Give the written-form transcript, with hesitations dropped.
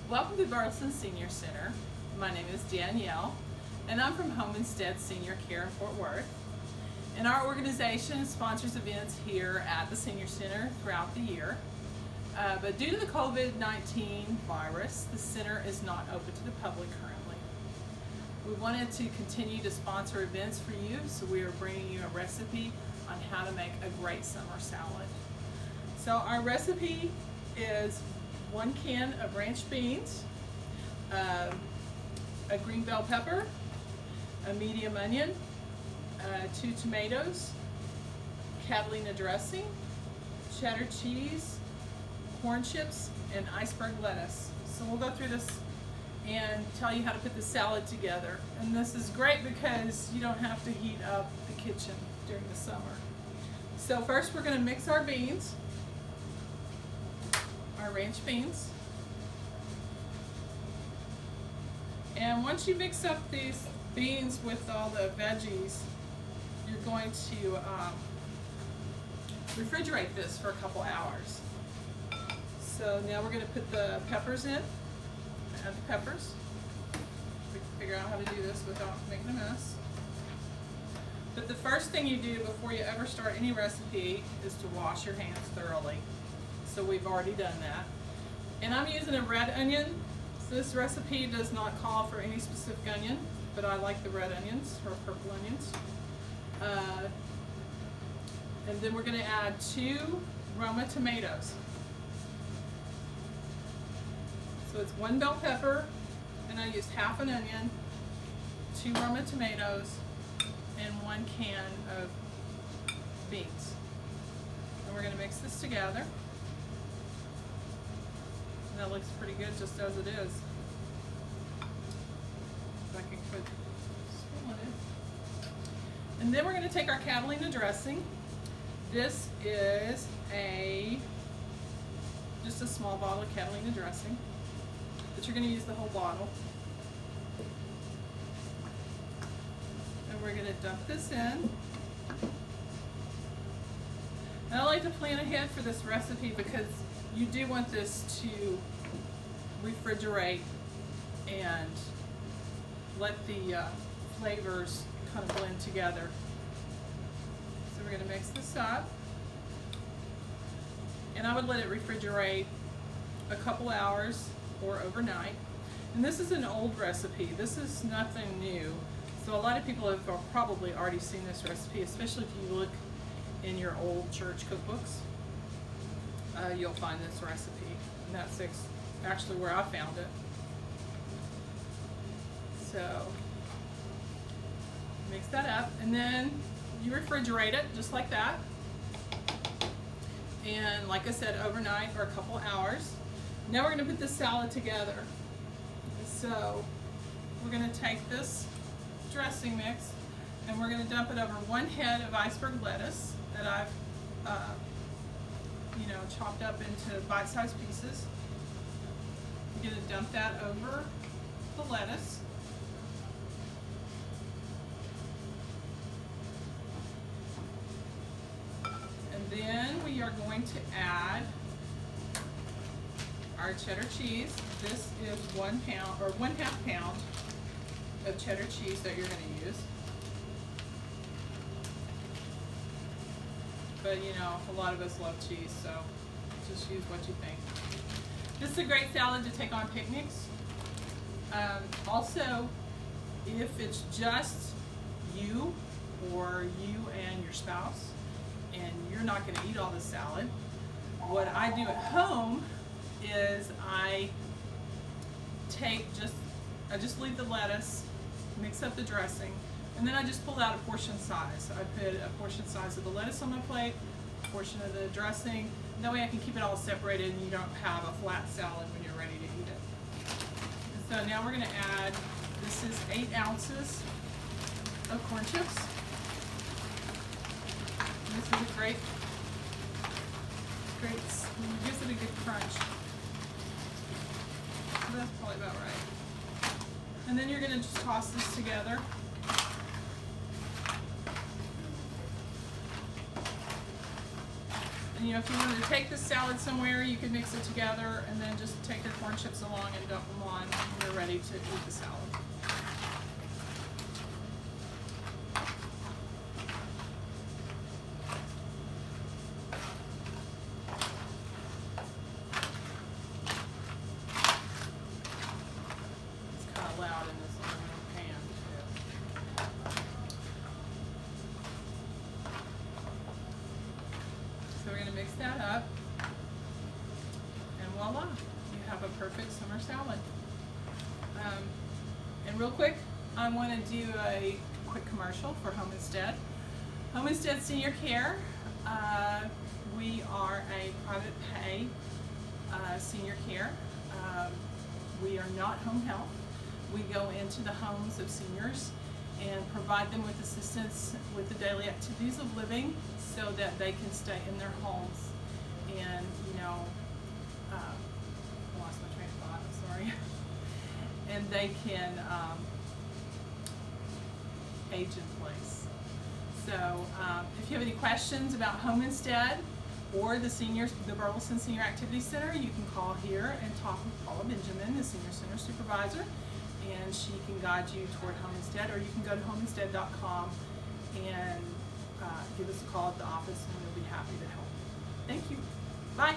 Welcome to Burleson Senior Center. My name is Danielle, and I'm from Home Instead Senior Care in Fort Worth. And our organization sponsors events here at the Senior Center throughout the year. But due to the COVID-19 virus, the center is not open to the public currently. We wanted to continue to sponsor events for you, so we are bringing you a recipe on how to make a great summer salad. So our recipe is 1 can of ranch beans, a green bell pepper, a medium onion, 2 tomatoes, Catalina dressing, cheddar cheese, corn chips, and iceberg lettuce. So we'll go through this and tell you how to put the salad together. And this is great because you don't have to heat up the kitchen during the summer. So first we're going to mix our beans, our ranch beans. And once you mix up these beans with all the veggies, you're going to refrigerate this for a couple hours. So now we're going to put the peppers in. Add the peppers. We can figure out how to do this without making a mess. But the first thing you do before you ever start any recipe is to wash your hands thoroughly. So we've already done that. And I'm using a red onion. So this recipe does not call for any specific onion, but I like the red onions or purple onions. And then we're going to add 2 Roma tomatoes. So it's 1 bell pepper, and I used half an onion, 2 Roma tomatoes, and 1 can of beans. And we're going to mix this together. And that looks pretty good just as it is. So I can put spoon in. And then we're going to take our Catalina dressing. This is just a small bottle of Catalina dressing, but you're going to use the whole bottle. And we're going to dump this in. And I like to plan ahead for this recipe because you do want this to refrigerate and let the flavors kind of blend together. So we're going to mix this up. And I would let it refrigerate a couple hours or overnight. And this is an old recipe. This is nothing new. So a lot of people have probably already seen this recipe, especially if you look in your old church cookbooks. You'll find this recipe. And that's actually where I found it. So mix that up, and then you refrigerate it just like that. And like I said, overnight or a couple hours. Now we're going to put the salad together. So we're going to take this dressing mix and we're going to dump it over 1 head of iceberg lettuce that I've chopped up into bite-sized pieces. You're going to dump that over the lettuce. And then we are going to add our cheddar cheese. This is 1 pound or 1/2 pound of cheddar cheese that you're going to use. But a lot of us love cheese, so just use what you think. This is a great salad to take on picnics. Also, if it's just you or you and your spouse and you're not going to eat all the salad, what I do at home is I just leave the lettuce, mix up the dressing, and then I just pull out a portion size. I put a portion size of the lettuce on my plate, a portion of the dressing. That way I can keep it all separated and you don't have a flat salad when you're ready to eat it. And so now we're going to add, this is 8 ounces of corn chips. And this is a great, gives it a good crunch. So that's probably about right. And then you're going to just toss this together. And if you wanted to take this salad somewhere, you can mix it together and then just take your corn chips along and dump them on when you're ready to eat the salad. It's kind of loud in this aluminum pan too. So we're going to mix that up, and voila, you have a perfect summer salad. And real quick, I want to do a quick commercial for Home Instead. Home Instead Senior Care, we are a private pay senior care. We are not home health. We go into the homes of seniors and provide them with assistance with the daily activities of living so that they can stay in their homes and, I lost my train of thought, I'm sorry. And they can age in place. So if you have any questions about Home Instead or the Burleson Senior Activity Center, you can call here and talk with Paula Benjamin, the Senior Center Supervisor, and she can guide you toward Home Instead, or you can go to homeinstead.com and give us a call at the office, and we'll be happy to help. Thank you. Bye.